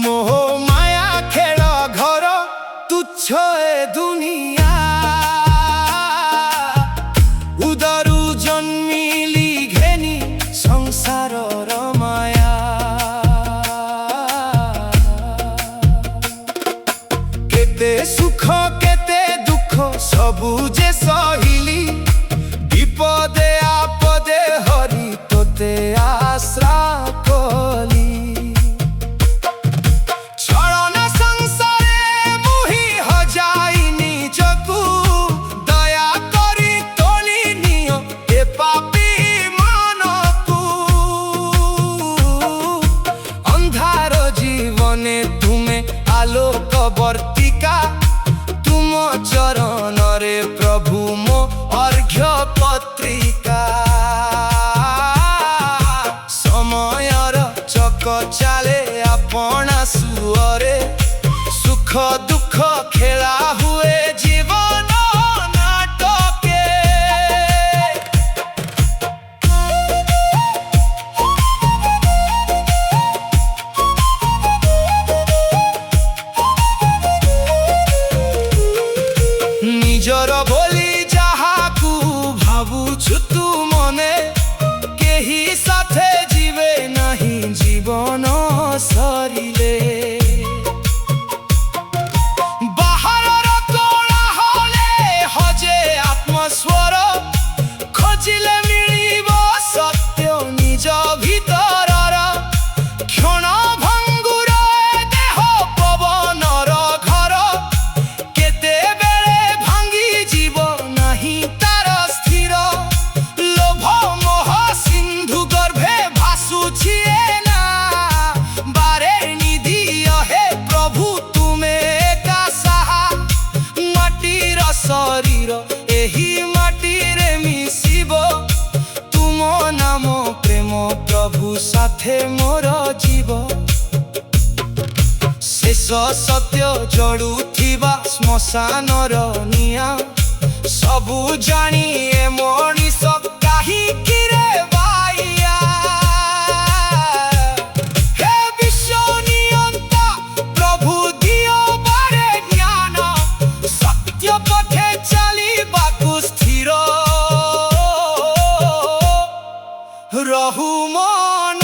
मोह माया खेल घर तुच्छ ए दुनिया उदरु जन्मिली घेनी संसार माया केते सुख केते दुख सबु जे सहिली विपदे आपदे हरि तोते आश्रा कली आलोक वर्तिका तुम चरण रे प्रभु मो अर्घ्य पत्रिका समयर चक चाले आपना सुअरे सुख दुख खेला हुए जीवन नाटके निजर बोली जहाकू भावुछु तू मने केही साथे जीवे नहीं जीवन सरिले बाहर कोलाहले हजे आत्मस्वर खोजिले मिलिबो सत्य निज भीतरर क्षण भंगुर देह पवनर घर केते शरीर एही माटी रे मिसिबो तुम नाम प्रेम प्रभु साथे मोर जीव शेष सत्य जड़ुथिबा श्मशानर निया सबु जानी ए मनीष काहि किरे बाइया हे विश्व नियंता प्रभु दियो बारे ज्ञान सत्य पथे चलिबाकु स्थिर रहु मन।